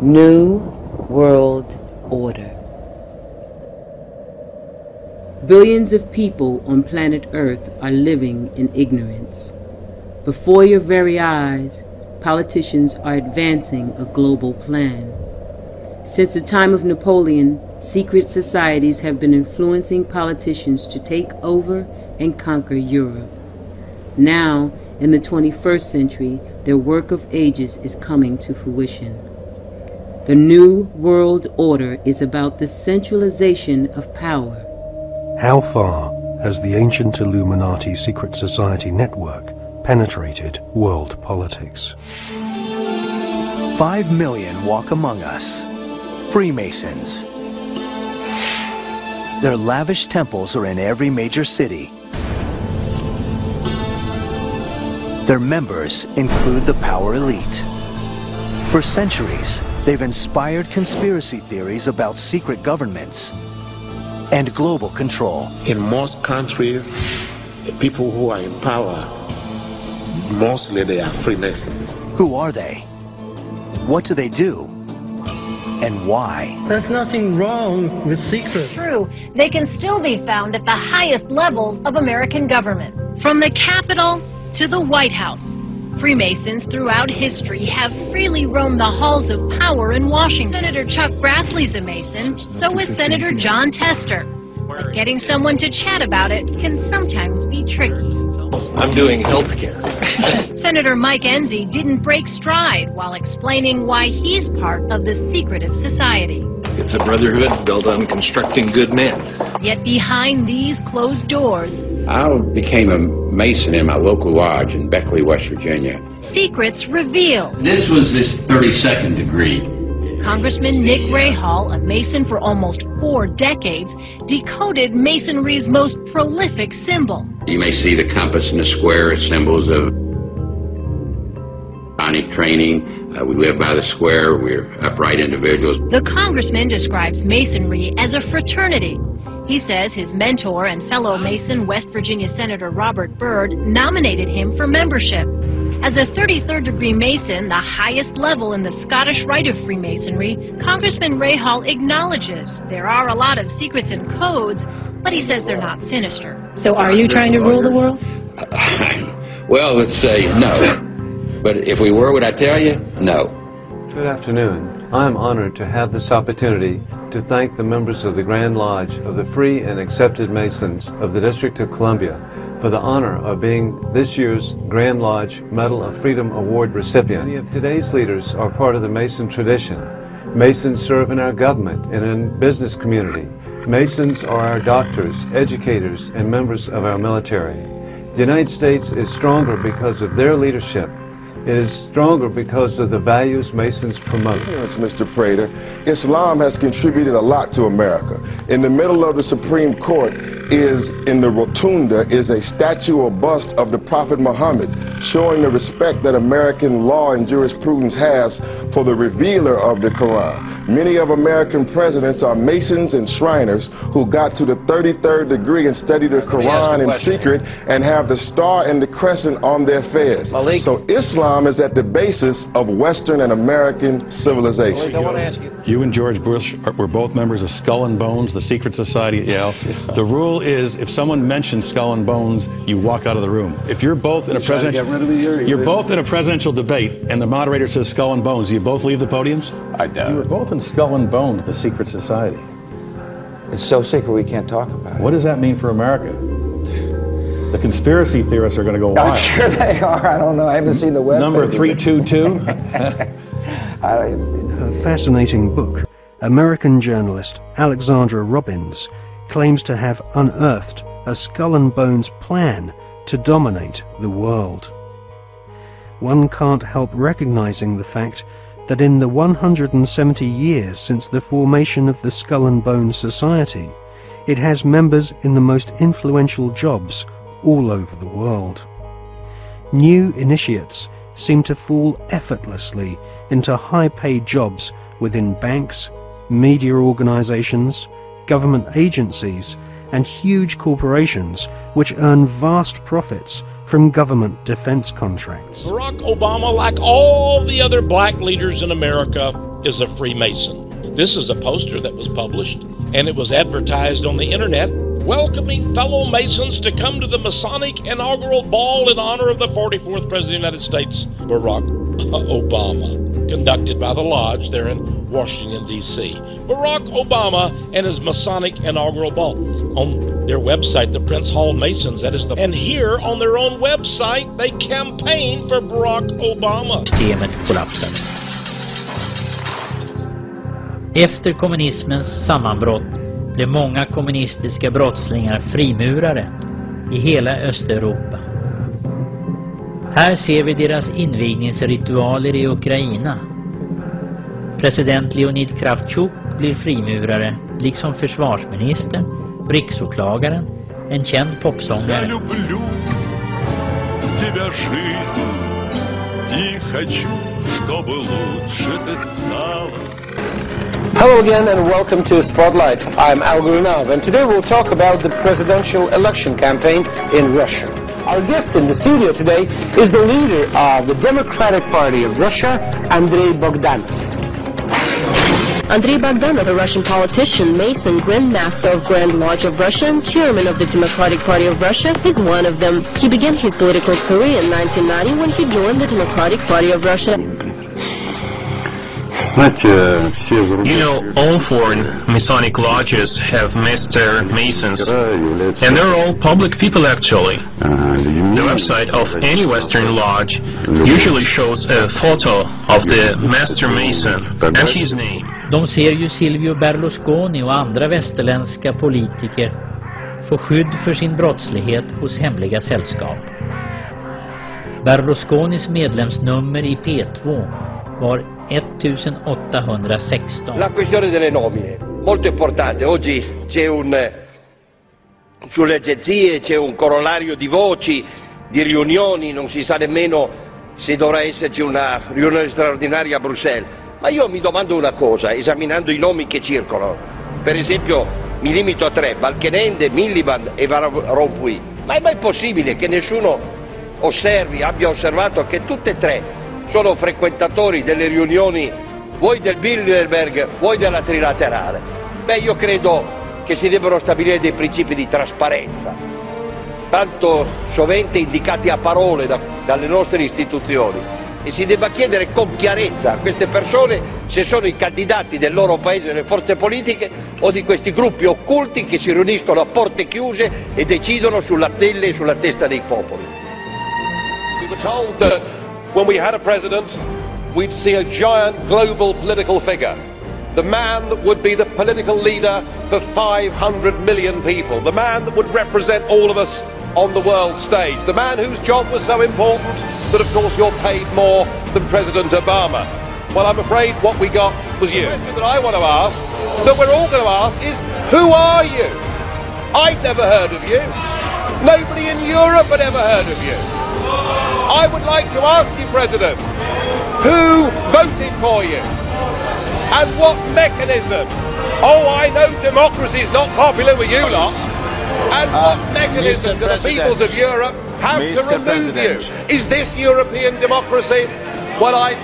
New World Order. Billions of people on planet Earth are living in ignorance. Before your very eyes, politicians are advancing a global plan. Since the time of Napoleon, secret societies have been influencing politicians to take over and conquer Europe. Now, in the 21st century, their work of ages is coming to fruition. The New World Order is about the centralization of power. How far has the ancient Illuminati secret society network penetrated world politics? 5 million walk among us, Freemasons. Their lavish temples are in every major city. Their members include the power elite. For centuries, they've inspired conspiracy theories about secret governments and global control. In most countries, the people who are in power, mostly they are Freemasons. Who are they? What do they do? And why? There's nothing wrong with secrets. True, they can still be found at the highest levels of American government. From the Capitol to the White House, Freemasons throughout history have freely roamed the halls of power in Washington. Senator Chuck Grassley's a Mason, so is Senator Jon Tester. But getting someone to chat about it can sometimes be tricky. I'm doing healthcare. Senator Mike Enzi didn't break stride while explaining why he's part of the secretive society. It's a brotherhood built on constructing good men. Yet behind these closed doors, I became a Mason in my local lodge in Beckley, West Virginia. secrets revealed. This was this 32nd degree. Congressman Nick Rahall, a Mason for almost 4 decades, decoded Masonry's most prolific symbol. You may see the compass and the square as symbols of Masonic training. We live by the square. We're upright individuals. The congressman describes Masonry as a fraternity. He says his mentor and fellow Mason, West Virginia Senator Robert Byrd, nominated him for membership. As a 33rd degree Mason, the highest level in the Scottish Rite of Freemasonry, Congressman Rahall acknowledges there are a lot of secrets and codes, but he says they're not sinister. So are you trying to rule the world? Well, let's say no. But if we were, would I tell you? No. Good afternoon. I am honored to have this opportunity to thank the members of the Grand Lodge of the Free and Accepted Masons of the District of Columbia for the honor of being this year's Grand Lodge Medal of Freedom Award recipient. Many of today's leaders are part of the Mason tradition. Masons serve in our government and in business community. Masons are our doctors, educators, and members of our military. The United States is stronger because of their leadership. It is stronger because of the values Masons promote. Yes, Mr. Prater, Islam has contributed a lot to America. In the middle of the Supreme Court in the rotunda is a statue or bust of the Prophet Muhammad, showing the respect that American law and jurisprudence has for the revealer of the Quran. Many of American presidents are Masons and Shriners who got to the 33rd degree and studied the Quran in secret and have the star and the crescent on their fez. So Islam is at the basis of Western and American civilization. I want to ask you. You and George Bush were both members of Skull and Bones, the secret society at Yale. The rule is if someone mentions Skull and Bones, you walk out of the room. If you're both in a presidential debate and the moderator says Skull and Bones, do you both leave the podiums? I doubt it. You were both in Skull and Bones, the secret society. It's so secret we can't talk about it. What does that mean for America? The conspiracy theorists are going to go wild. I'm sure they are. I don't know. I haven't seen the web. Number 322. In her fascinating book, American journalist Alexandra Robbins claims to have unearthed a Skull and Bones plan to dominate the world. One can't help recognizing the fact that in the 170 years since the formation of the Skull and Bones Society, it has members in the most influential jobs all over the world. New initiates seem to fall effortlessly into high-paid jobs within banks, media organizations, government agencies, and huge corporations which earn vast profits from government defense contracts. Barack Obama, like all the other black leaders in America, is a Freemason. This is a poster that was published, and it was advertised on the internet, welcoming fellow Masons to come to the Masonic inaugural ball in honor of the 44th President of the United States, Barack Obama, conducted by the Lodge there in Washington, D.C. Barack Obama and his Masonic inaugural ball. On their website, the Prince Hall Masons, and here on their own website, they campaign for Barack Obama. Systemet kollapsade. Efter kommunismens sammanbrott blev många kommunistiska brottslingar frimurare i hela Östeuropa. Här ser vi deras invigningsritualer i Ukraina. President Leonid Kravchuk blir frimurare, liksom försvarsministern, riksåklagaren, en känd popsångare. Hello again and welcome to Spotlight. I'm Al Gurunov, and today we'll talk about the presidential election campaign in Russia. Our guest in the studio today is the leader of the Democratic Party of Russia, Andrei Bogdanov. Andrei Bogdanov, a Russian politician, Mason, Grand Master of Grand Lodge of Russia, and chairman of the Democratic Party of Russia, is one of them. He began his political career in 1990 when he joined the Democratic Party of Russia. You know, all foreign Masonic lodges have Master Masons, and they're all public people actually. The website of any Western lodge usually shows a photo of the Master Mason and his name. De ser ju Silvio Berlusconi och andra västerländska politiker få skydd för sin brottslighet hos hemliga sällskap. Berlusconis medlemsnummer i P2 var 1816. La questione delle nomine, molto importante. Oggi c'è sulle agenzie c'è un corollario di voci, di riunioni, non si sa nemmeno se dovrà esserci una riunione straordinaria a Bruxelles. Ma io mi domando una cosa, esaminando i nomi che circolano. Per esempio, mi limito a 3, Balkenende, Miliband e Van Rompuy. Ma è mai possibile che nessuno abbia osservato che tutte e tre sono frequentatori delle riunioni vuoi del Bilderberg, vuoi della trilaterale? Beh, io credo che si debbano stabilire dei principi di trasparenza, tanto sovente indicati a parole dalle nostre istituzioni, e si debba chiedere con chiarezza a queste persone se sono i candidati del loro paese nelle forze politiche o di questi gruppi occulti che si riuniscono a porte chiuse e decidono sulla pelle e sulla testa dei popoli. We were told that when we had a president, we'd see a giant global political figure. The man that would be the political leader for 500 million people. The man that would represent all of us on the world stage. The man whose job was so important that, of course, you're paid more than President Obama. Well, I'm afraid what we got was you. The question that I want to ask, that we're all going to ask, is who are you? I'd never heard of you. Nobody in Europe had ever heard of you. I would like to ask you, President, who voted for you? And what mechanism? Oh, I know democracy is not popular with you lot. And what mechanism do the peoples of Europe have to remove you? Is this European democracy? Well, I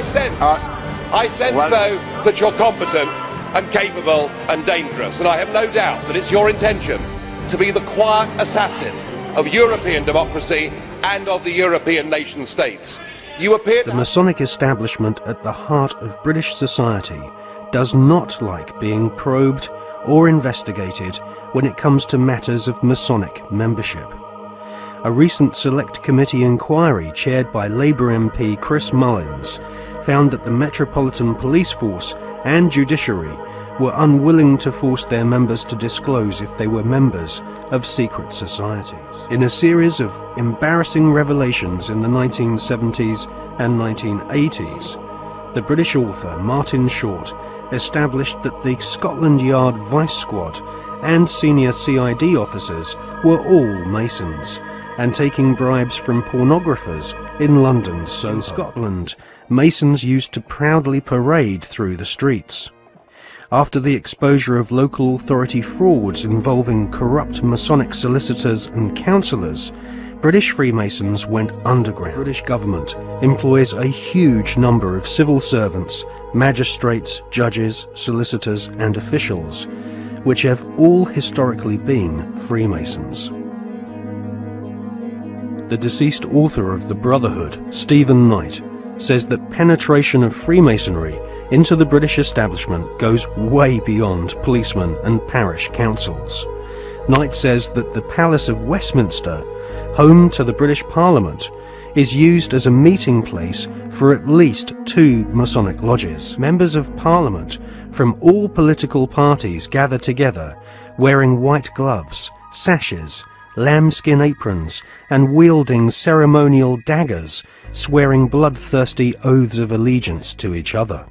sense though, that you're competent and capable and dangerous. And I have no doubt that it's your intention to be the quiet assassin of European democracy and of the European nation states. The Masonic establishment at the heart of British society does not like being probed or investigated when it comes to matters of Masonic membership. A recent Select Committee inquiry chaired by Labour MP Chris Mullins found that the Metropolitan Police Force and Judiciary were unwilling to force their members to disclose if they were members of secret societies. In a series of embarrassing revelations in the 1970s and 1980s, the British author Martin Short established that the Scotland Yard Vice Squad and senior CID officers were all Masons, and taking bribes from pornographers in London's Soho. In Scotland, Masons used to proudly parade through the streets. after the exposure of local authority frauds involving corrupt Masonic solicitors and counsellors, British Freemasons went underground. The British government employs a huge number of civil servants, magistrates, judges, solicitors and officials, which have all historically been Freemasons. The deceased author of The Brotherhood, Stephen Knight, says that penetration of Freemasonry into the British establishment goes way beyond policemen and parish councils. Knight says that the Palace of Westminster, home to the British Parliament, is used as a meeting place for at least 2 Masonic lodges. Members of Parliament from all political parties gather together, wearing white gloves, sashes, lambskin aprons, and wielding ceremonial daggers, swearing bloodthirsty oaths of allegiance to each other.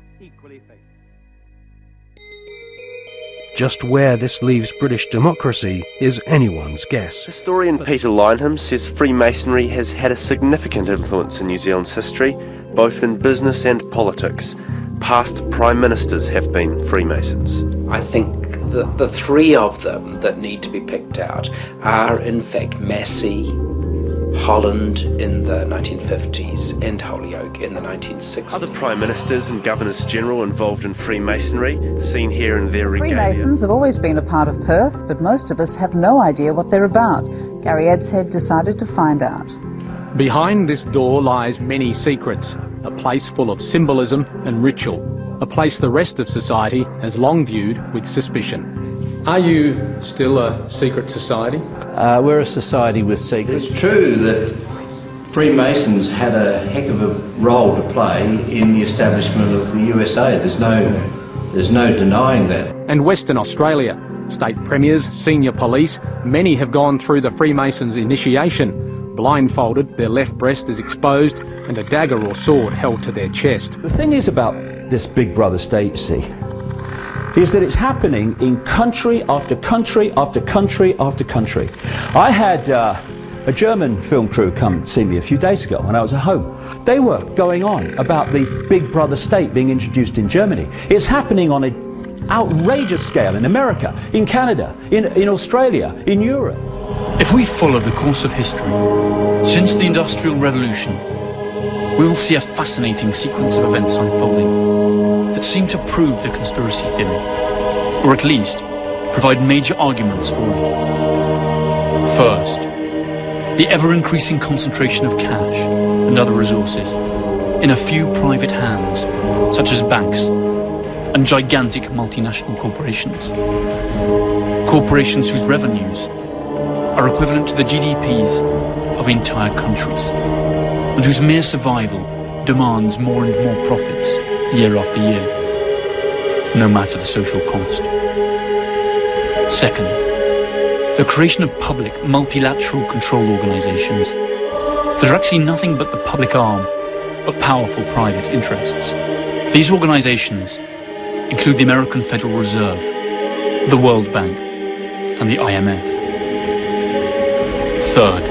Just where this leaves British democracy is anyone's guess. Historian Peter Lineham says Freemasonry has had a significant influence in New Zealand's history, both in business and politics. Past Prime Ministers have been Freemasons. I think the 3 of them that need to be picked out are in fact Massey, Holland in the 1950s and Holyoake in the 1960s. Other Prime Ministers and Governors General involved in Freemasonry, seen here in their regalia. Freemasons have always been a part of Perth, but most of us have no idea what they're about. Gary Edshead decided to find out. Behind this door lies many secrets, a place full of symbolism and ritual, a place the rest of society has long viewed with suspicion. Are you still a secret society? We're a society with secrets. It's true that Freemasons had a heck of a role to play in the establishment of the USA. There's no denying that. And Western Australia, state premiers, senior police, many have gone through the Freemasons' initiation. Blindfolded, their left breast is exposed, and a dagger or sword held to their chest. The thing is about this Big Brother state, you see, is that it's happening in country after country after country after country. I had a German film crew come see me a few days ago when I was at home. They were going on about the Big Brother state being introduced in Germany. It's happening on an outrageous scale in America, in Canada, in Australia, in Europe. If we follow the course of history, since the Industrial Revolution, we will see a fascinating sequence of events unfolding that seem to prove the conspiracy theory, or at least provide major arguments for it. First, the ever-increasing concentration of cash and other resources in a few private hands, such as banks and gigantic multinational corporations. Corporations whose revenues are equivalent to the GDPs of entire countries, and whose mere survival demands more and more profits year after year, no matter the social cost. Second, the creation of public multilateral control organizations that are actually nothing but the public arm of powerful private interests. These organizations include the American Federal Reserve, the World Bank, and the IMF. Third,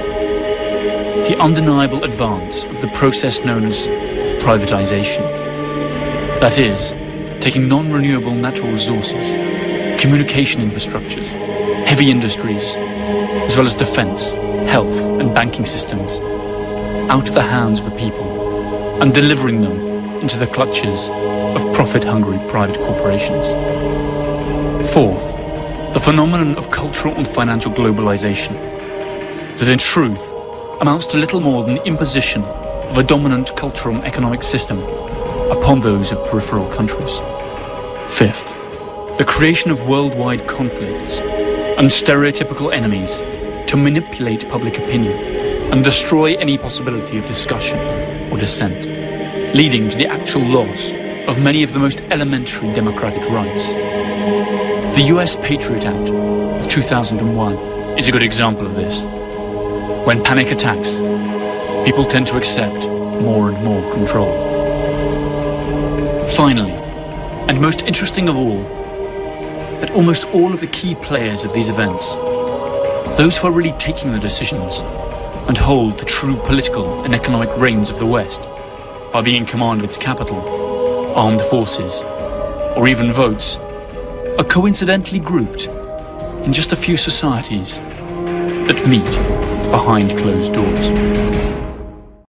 the undeniable advance of the process known as privatization. That is, taking non-renewable natural resources, communication infrastructures, heavy industries, as well as defense, health, and banking systems, out of the hands of the people and delivering them into the clutches of profit-hungry private corporations. Fourth, the phenomenon of cultural and financial globalization, that in truth amounts to little more than the imposition of a dominant cultural and economic system upon those of peripheral countries. Fifth, the creation of worldwide conflicts and stereotypical enemies to manipulate public opinion and destroy any possibility of discussion or dissent, leading to the actual loss of many of the most elementary democratic rights. The US Patriot Act of 2001 is a good example of this. When panic attacks, people tend to accept more and more control. Finally, and most interesting of all, that almost all of the key players of these events, those who are really taking the decisions and hold the true political and economic reins of the West by being in command of its capital, armed forces, or even votes, are coincidentally grouped in just a few societies that meet behind closed doors.